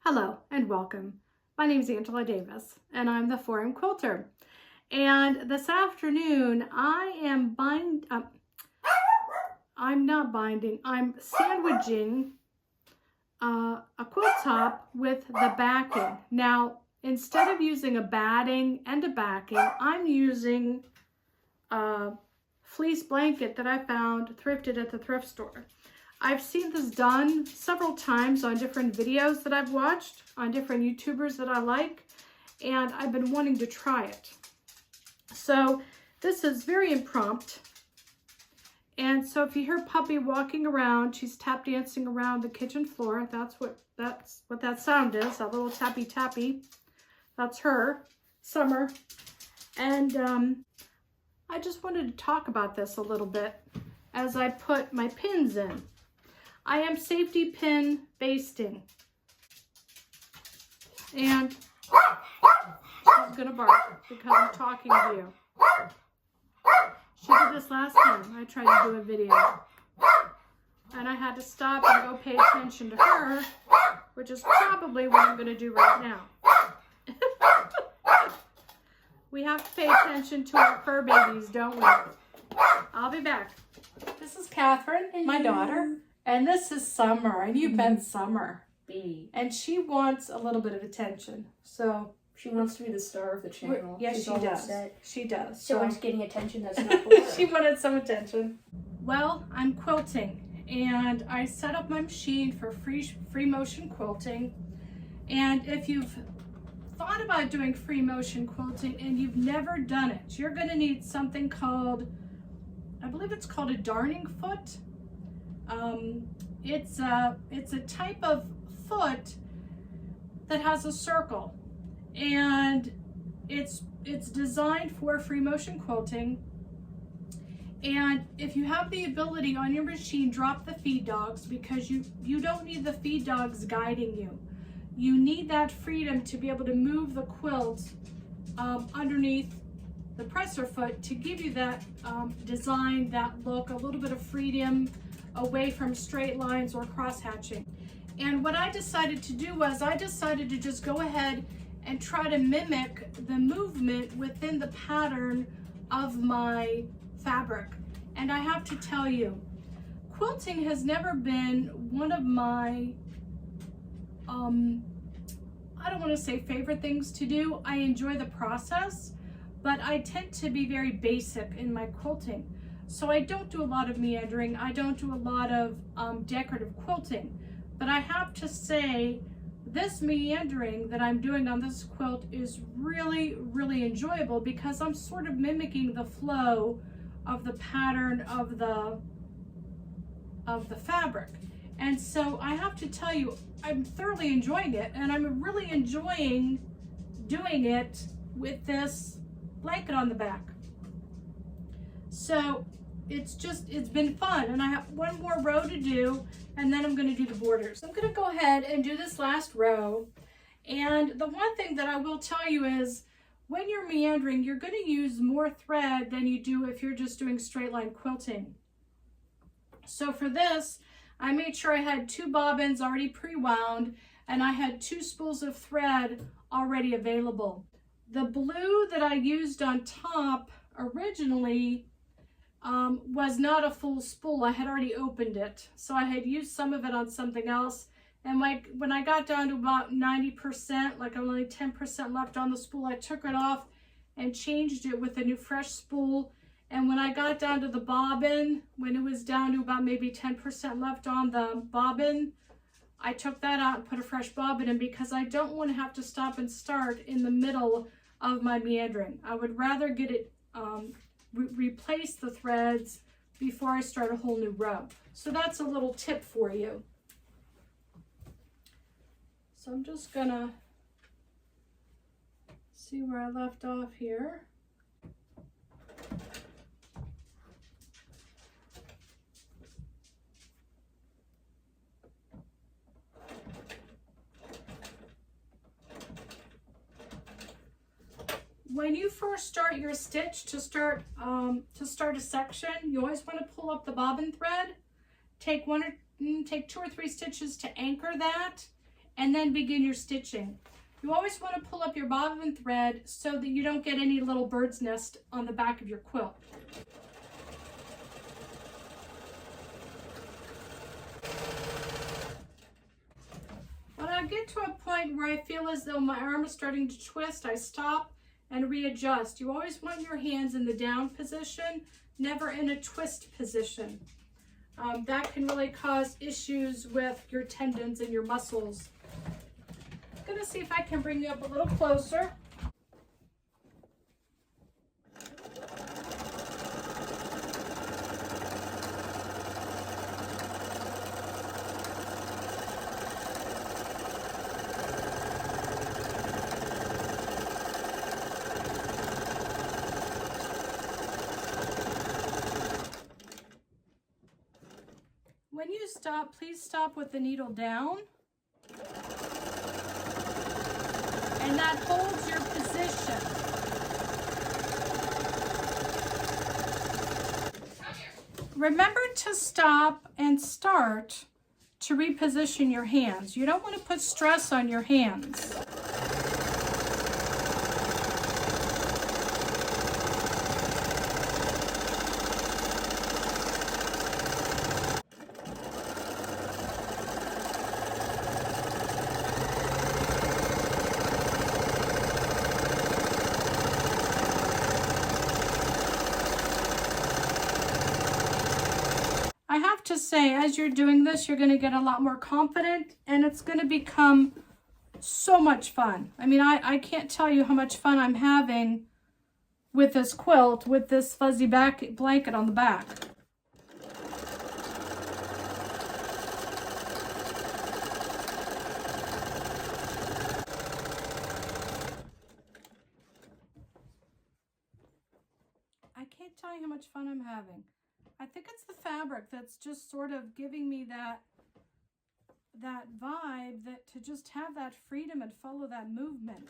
Hello and welcome. My name is Angela Davis and I'm the Forum Quilter. And this afternoon I'm sandwiching a quilt top with the backing. Now, instead of using a batting and a backing, I'm using a fleece blanket that I found thrifted at the thrift store. I've seen this done several times on different videos that I've watched, on different YouTubers that I like, and I've been wanting to try it. So this is very impromptu. And so if you hear Puppy walking around, she's tap dancing around the kitchen floor. That's what that sound is, that little tappy tappy. That's her, Summer. And I just wanted to talk about this a little bit as I put my pins in. I am safety pin basting. And she's gonna bark because I'm talking to you. She did this last time I tried to do a video. And I had to stop and go pay attention to her, which is probably what I'm gonna do right now. We have to pay attention to our fur babies, don't we? I'll be back. This is Catherine, my daughter. And this is Summer, and you've been Summer. And she wants a little bit of attention. So she wants to be the star of the channel. Yes, she does. She does. So it's getting attention that's not for her. She wanted some attention. Well, I'm quilting, and I set up my machine for free motion quilting. And if you've thought about doing free motion quilting and you've never done it, you're going to need something called, I believe it's called a darning foot. It's a type of foot that has a circle, and it's designed for free motion quilting. And if you have the ability on your machine, drop the feed dogs, because you don't need the feed dogs guiding you. You need that freedom to be able to move the quilt underneath the presser foot to give you that design, that look, a little bit of freedom away from straight lines or cross hatching. And what I decided to do was I decided to just go ahead and try to mimic the movement within the pattern of my fabric. And I have to tell you, quilting has never been one of my, I don't want to say favorite things to do. I enjoy the process, but I tend to be very basic in my quilting. So I don't do a lot of meandering. I don't do a lot of decorative quilting. But I have to say, this meandering that I'm doing on this quilt is really, really enjoyable, because I'm sort of mimicking the flow of the pattern of the fabric. And so I have to tell you, I'm thoroughly enjoying it, and I'm really enjoying doing it with this blanket on the back. So it's been fun, and I have one more row to do, and then I'm going to do the borders. I'm going to go ahead and do this last row. And the one thing that I will tell you is, when you're meandering, you're going to use more thread than you do if you're just doing straight line quilting. So for this, I made sure I had 2 bobbins already pre-wound, and I had 2 spools of thread already available. The blue that I used on top originally was not a full spool. I had already opened it, so I had used some of it on something else. And when I got down to about 90%, like only 10% left on the spool, I took it off and changed it with a new fresh spool. And when I got down to the bobbin, when it was down to about maybe 10% left on the bobbin, I took that out and put a fresh bobbin in, because I don't want to have to stop and start in the middle of my meandering. I would rather get it replace the threads before I start a whole new row. So that's a little tip for you. So I'm just gonna see where I left off here. When you first start your stitch, to start a section, you always want to pull up the bobbin thread. Take 2 or 3 stitches to anchor that, and then begin your stitching. You always want to pull up your bobbin thread so that you don't get any little bird's nest on the back of your quilt. When I get to a point where I feel as though my arm is starting to twist, I stop and readjust. You always want your hands in the down position, never in a twist position. That can really cause issues with your tendons and your muscles. I'm going to see if I can bring you up a little closer. When you stop, please stop with the needle down. And that holds your position. Remember to stop and start to reposition your hands. You don't want to put stress on your hands. I have to say, as you're doing this, you're going to get a lot more confident, and it's going to become so much fun. I mean, I can't tell you how much fun I'm having with this quilt, with this fuzzy back blanket on the back. I can't tell you how much fun I'm having. I think it's the fabric that's just sort of giving me that vibe, that to just have that freedom and follow that movement.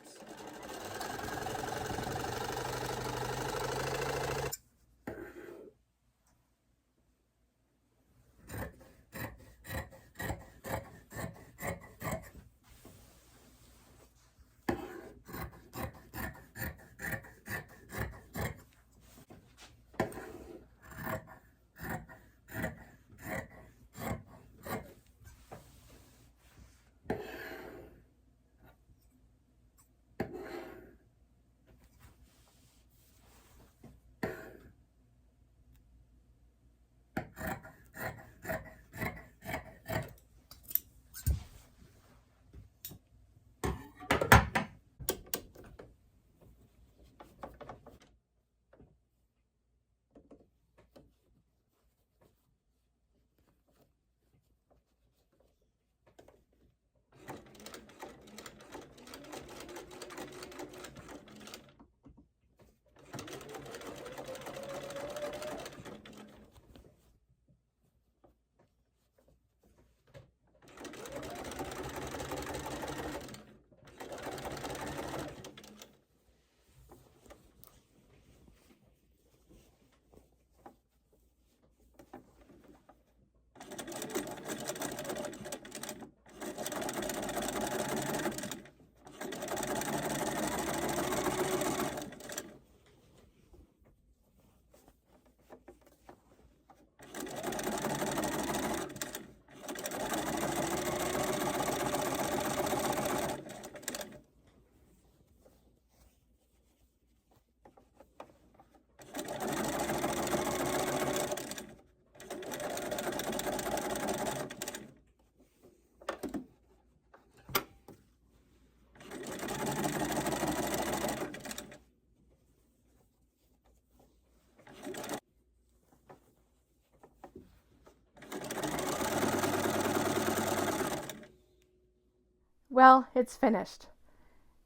Well, it's finished.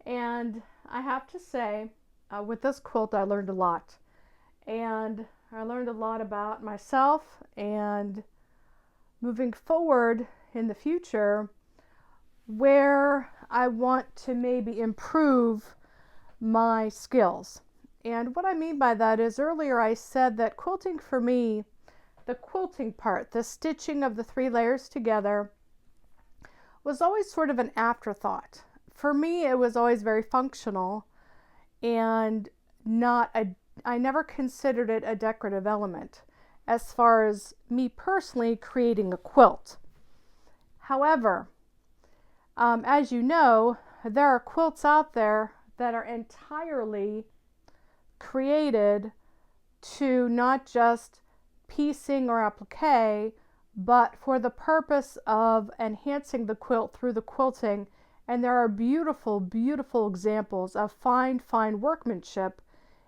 And I have to say, with this quilt, I learned a lot. And I learned a lot about myself, and moving forward in the future, where I want to maybe improve my skills. And what I mean by that is, earlier I said that quilting for me, the quilting part, the stitching of the 3 layers together, was always sort of an afterthought. For me, it was always very functional and I never considered it a decorative element as far as me personally creating a quilt. However, as you know, there are quilts out there that are entirely created to not just piecing or applique, but for the purpose of enhancing the quilt through the quilting. And there are beautiful, beautiful examples of fine, fine workmanship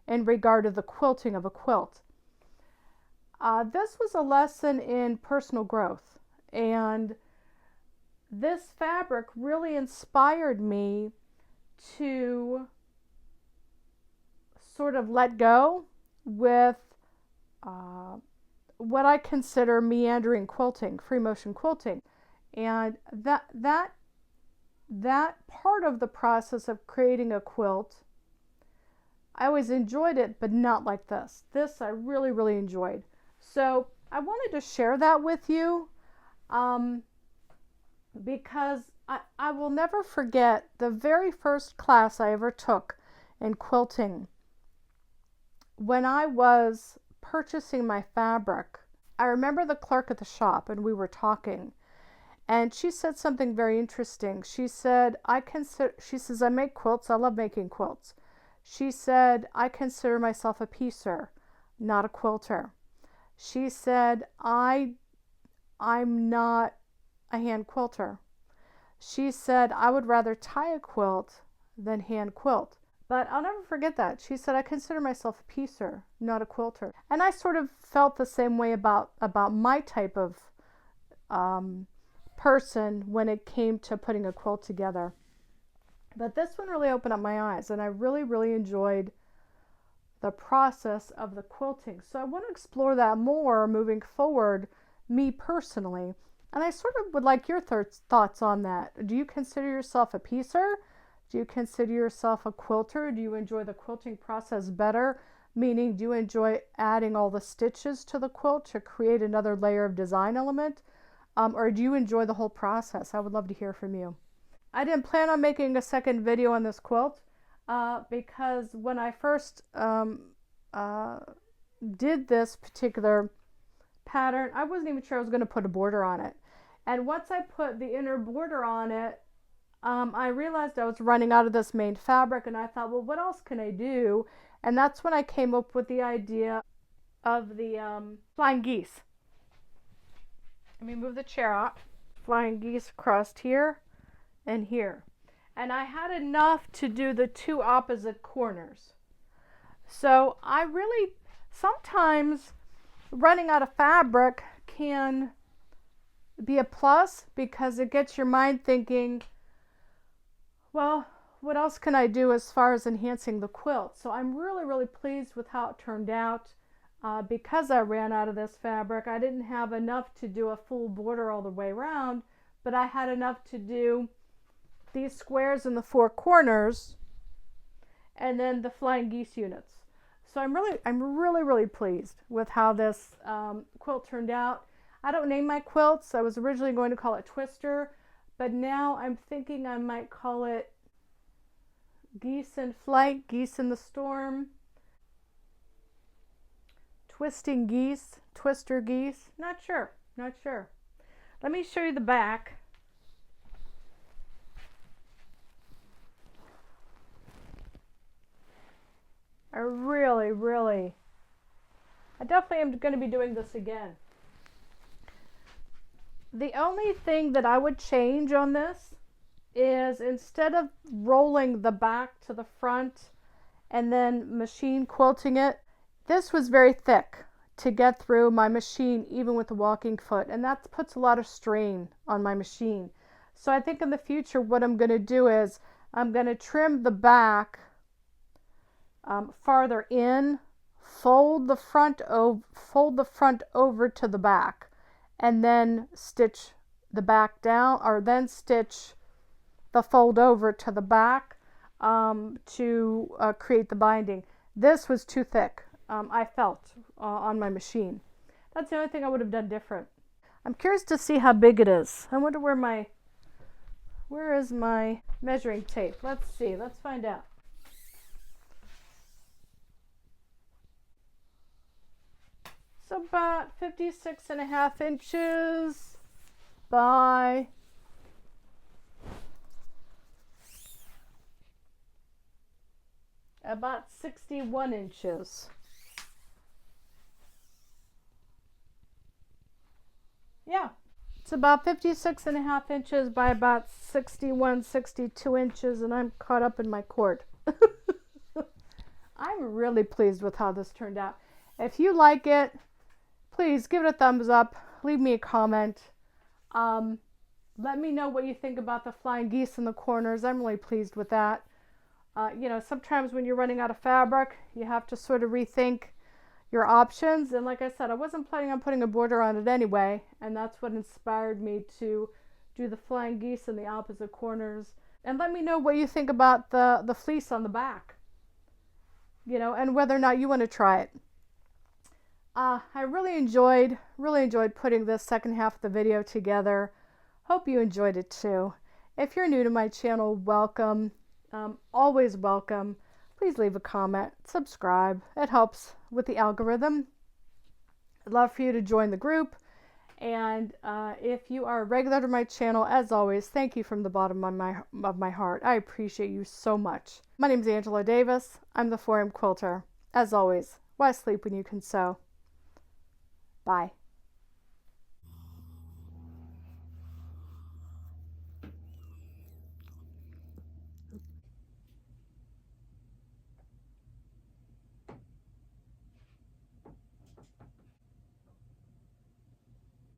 in regard to the quilting of a quilt. This was a lesson in personal growth, and this fabric really inspired me to sort of let go with what I consider meandering quilting, free motion quilting. And that part of the process of creating a quilt, I always enjoyed it, but not like this. This I really, really enjoyed. So I wanted to share that with you because I will never forget the very first class I ever took in quilting. When I was purchasing my fabric, I remember the clerk at the shop, and we were talking, and she said something very interesting. She said, I make quilts. I love making quilts. She said, I consider myself a piecer, not a quilter. She said, I'm not a hand quilter. She said, I would rather tie a quilt than hand quilt. But I'll never forget that. She said, I consider myself a piecer, not a quilter. And I sort of felt the same way about my type of person when it came to putting a quilt together. But this one really opened up my eyes, and I really, really enjoyed the process of the quilting. So I want to explore that more moving forward, me personally. And I sort of would like your thoughts on that. Do you consider yourself a piecer? Do you consider yourself a quilter? Do you enjoy the quilting process better? Meaning, do you enjoy adding all the stitches to the quilt to create another layer of design element? Or do you enjoy the whole process? I would love to hear from you. I didn't plan on making a second video on this quilt because when I first did this particular pattern, I wasn't even sure I was going to put a border on it. And once I put the inner border on it, I realized I was running out of this main fabric, and I thought, well, what else can I do? And that's when I came up with the idea of the flying geese. Let me move the chair out. Flying geese across here and here. And I had enough to do the two opposite corners. So I really, sometimes running out of fabric can be a plus because it gets your mind thinking, well, what else can I do as far as enhancing the quilt? So I'm really, really pleased with how it turned out. Because I ran out of this fabric, I didn't have enough to do a full border all the way around, but I had enough to do these squares in the four corners and then the flying geese units. So I'm really pleased with how this quilt turned out. I don't name my quilts. I was originally going to call it Twister, but now I'm thinking I might call it Geese in Flight, Geese in the Storm, Twisting Geese, Twister Geese. Not sure. Let me show you the back. I definitely am going to be doing this again. The only thing that I would change on this is instead of rolling the back to the front and then machine quilting it, this was very thick to get through my machine even with the walking foot, and that puts a lot of strain on my machine. So I think in the future what I'm going to do is I'm going to trim the back farther in, fold the front over to the back, and then stitch the back down, or then stitch the fold over to the back to create the binding. This was too thick, I felt, on my machine. That's the only thing I would have done different. I'm curious to see how big it is. I wonder where my Where is my measuring tape? Let's see. Let's find out. So about 56.5 inches by about 61 inches. Yeah, it's about 56.5 inches by about 61, 62 inches, and I'm caught up in my cord. I'm really pleased with how this turned out. If you like it, please give it a thumbs up, leave me a comment. Let me know what you think about the flying geese in the corners. I'm really pleased with that. You know, sometimes when you're running out of fabric, you have to sort of rethink your options. And like I said, I wasn't planning on putting a border on it anyway, and that's what inspired me to do the flying geese in the opposite corners. And let me know what you think about the fleece on the back, you know, and whether or not you want to try it. I really enjoyed putting this second half of the video together. Hope you enjoyed it too. If you're new to my channel, welcome. Always welcome. Please leave a comment, subscribe. It helps with the algorithm. I'd love for you to join the group. And if you are a regular to my channel, as always, thank you from the bottom of my heart. I appreciate you so much. My name is Angela Davis. I'm the 4M Quilter. As always, why sleep when you can sew? Bye.